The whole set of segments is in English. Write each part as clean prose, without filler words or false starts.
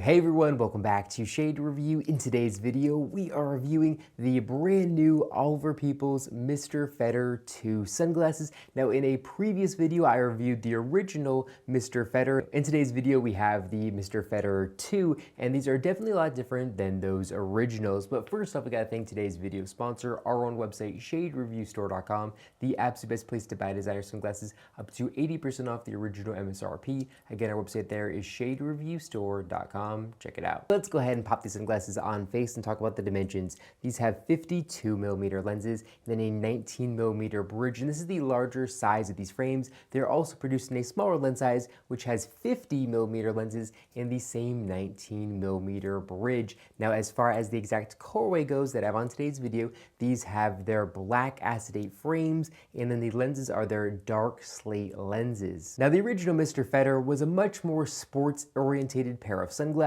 Hey everyone, welcome back to Shade Review. In today's video, we are reviewing the brand new Oliver Peoples Mr. Federer 2 sunglasses. Now in a previous video, I reviewed the original Mr. Federer. In today's video, we have the Mr. Federer 2, and these are definitely a lot different than those originals. But first off, we gotta thank today's video sponsor, our own website, shadereviewstore.com, the absolute best place to buy designer sunglasses, up to 80% off the original MSRP. Again, our website there is shadereviewstore.com. Check it out. Let's go ahead and pop these sunglasses on face and talk about the dimensions. These have 52mm lenses and then a 19mm bridge, and this is the larger size of these frames. They're also produced in a smaller lens size, which has 50mm lenses and the same 19mm bridge. Now, as far as the exact colorway goes that I have on today's video, these have their black acetate frames, and then the lenses are their dark slate lenses. Now, the original Mr. Federer was a much more sports-oriented pair of sunglasses,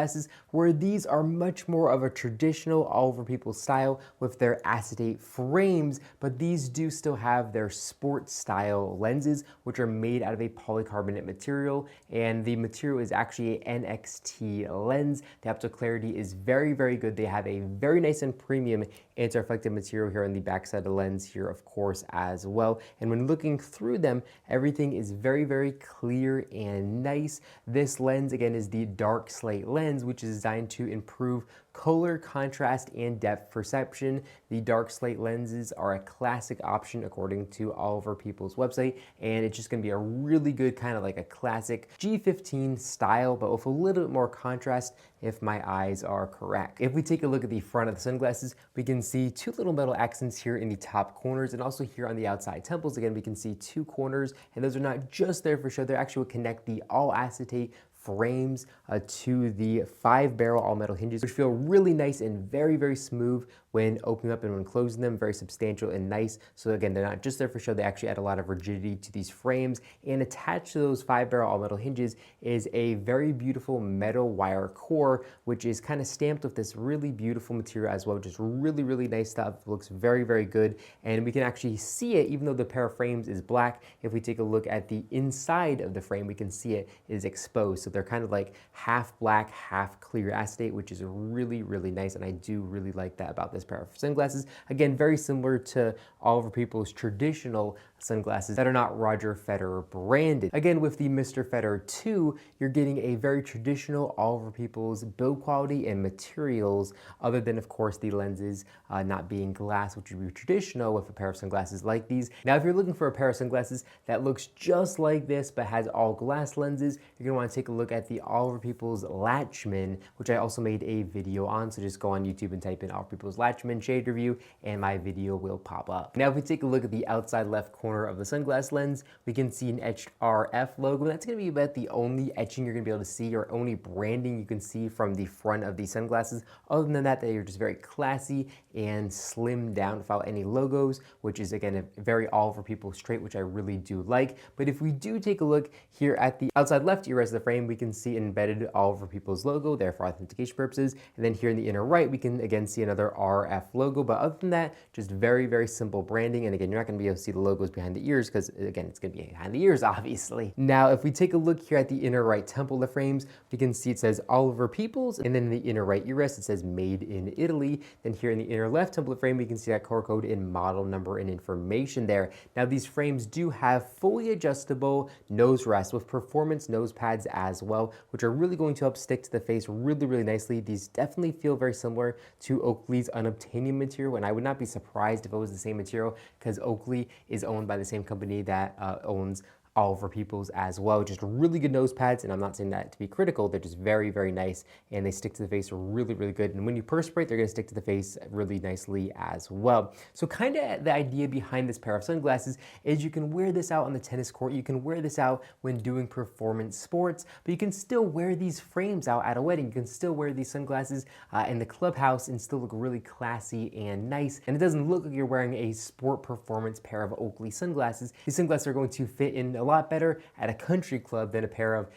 where these are much more of a traditional Oliver Peoples style with their acetate frames, but these do still have their sports style lenses, which are made out of a polycarbonate material, and the material is actually an NXT lens. The optical clarity is very, very good. They have a very nice and premium anti-reflective material here on the backside of the lens here, of course, as well. And when looking through them, everything is very, very clear and nice. This lens, again, is the dark slate lens, which is designed to improve color, contrast, and depth perception. The dark slate lenses are a classic option according to Oliver Peoples' website, and it's just gonna be a really good kind of like a classic G15 style, but with a little bit more contrast if my eyes are correct. If we take a look at the front of the sunglasses, we can see two little metal accents here in the top corners and also here on the outside temples. Again, we can see two corners, and those are not just there for show, they actually will connect the all acetate frames to the 5-barrel all-metal hinges, which feel really nice and very, very smooth when opening up and when closing them, very substantial and nice. So again, they're not just there for show, they actually add a lot of rigidity to these frames. And attached to those 5-barrel all-metal hinges is a very beautiful metal wire core, which is kind of stamped with this really beautiful material as well. Just really, really nice stuff. It looks very, very good. And we can actually see it, even though the pair of frames is black. If we take a look at the inside of the frame, we can see it is exposed. So they're kind of like half black, half clear acetate, which is really, really nice. And I do really like that about this pair of sunglasses. Again, very similar to Oliver Peoples' traditional sunglasses that are not Roger Federer branded. Again, with the Mr. Federer 2, you're getting a very traditional Oliver Peoples build quality and materials, other than, of course, the lenses not being glass, which would be traditional with a pair of sunglasses like these. Now, if you're looking for a pair of sunglasses that looks just like this but has all glass lenses, you're gonna want to take a look at the Oliver Peoples Latchman, which I also made a video on. So just go on YouTube and type in Oliver Peoples Latchman shade review, and my video will pop up. Now, if we take a look at the outside left corner of the sunglass lens, we can see an etched RF logo. That's going to be about the only etching you're going to be able to see, or only branding you can see from the front of these sunglasses. Other than that, they are just very classy and slimmed down without any logos, which is, again, a very Oliver Peoples trait, which I really do like. But if we do take a look here at the outside left ear rest of the frame, we can see an embedded Oliver Peoples logo there for authentication purposes. And then here in the inner right, we can again see another RF logo. But other than that, just very, very simple branding. And again, you're not going to be able to see the logos behind the ears because, again, it's going to be behind the ears, obviously. Now, if we take a look here at the inner right temple of the frames, we can see it says Oliver Peoples, and then in the inner right ear rest, it says Made in Italy. Then here in the inner left temple of the frame, we can see that color code and model number and information there. Now, these frames do have fully adjustable nose rests with performance nose pads as well, which are really going to help stick to the face really, really nicely. These definitely feel very similar to Oakley's unobtainium material, and I would not be surprised if it was the same material, because Oakley is owned by the same company that owns Oliver Peoples as well. Just really good nose pads, and I'm not saying that to be critical, they're just very, very nice, and they stick to the face really, really good. And when you perspirate, they're gonna stick to the face really nicely as well. So kind of the idea behind this pair of sunglasses is you can wear this out on the tennis court, you can wear this out when doing performance sports, but you can still wear these frames out at a wedding. You can still wear these sunglasses in the clubhouse and still look really classy and nice. And it doesn't look like you're wearing a sport performance pair of Oakley sunglasses. These sunglasses are going to fit in a lot better at a country club than a pair of,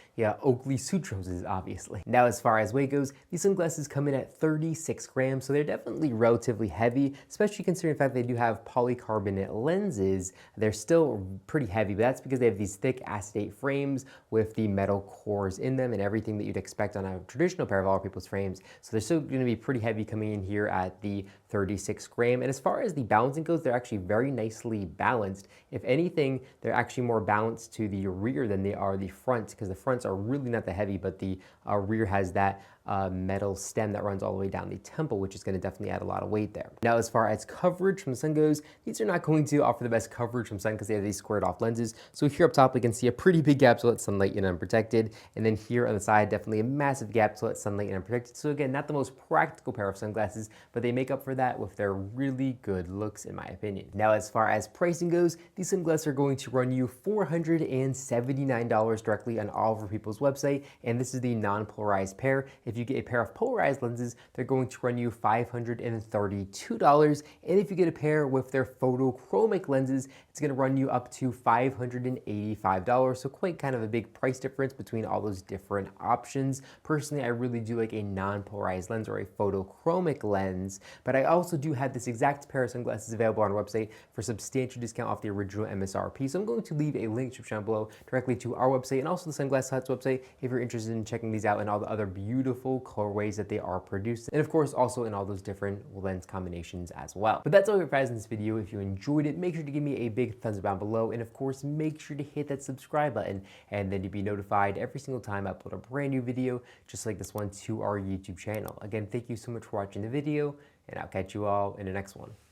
Oakley Sutros is, obviously. Now, as far as weight goes, these sunglasses come in at 36 grams, so they're definitely relatively heavy, especially considering the fact they do have polycarbonate lenses. They're still pretty heavy, but that's because they have these thick acetate frames with the metal cores in them and everything that you'd expect on a traditional pair of All People's frames. So they're still going to be pretty heavy coming in here at the 36 gram. And as far as the balancing goes, they're actually very nicely balanced. If anything, they're actually more balanced to the rear than they are the front, because the fronts are really not that heavy, but the rear has that metal stem that runs all the way down the temple, which is going to definitely add a lot of weight there. Now, as far as coverage from the sun goes, these are not going to offer the best coverage from sun because they have these squared off lenses. So here up top, we can see a pretty big gap to let sunlight in unprotected. And then here on the side, definitely a massive gap to let sunlight in unprotected. So again, not the most practical pair of sunglasses, but they make up for that with their really good looks, in my opinion. Now, as far as pricing goes, these sunglasses are going to run you $479 directly on Oliver People's website. And this is the non-polarized pair. If you get a pair of polarized lenses, they're going to run you $532. And if you get a pair with their photochromic lenses, it's going to run you up to $585. So quite kind of a big price difference between all those different options. Personally, I really do like a non-polarized lens or a photochromic lens, but I also do have this exact pair of sunglasses available on our website for substantial discount off the original MSRP. So I'm going to leave a link down below directly to our website and also the Sunglass Hut's website if you're interested in checking these out and all the other beautiful colorways that they are produced, and of course also in all those different lens combinations as well. But that's all for guys in this video. If you enjoyed it, make sure to give me a big thumbs up down below, and of course make sure to hit that subscribe button, and then you'll be notified every single time I upload a brand new video just like this one to our YouTube channel. Again, thank you so much for watching the video, and I'll catch you all in the next one.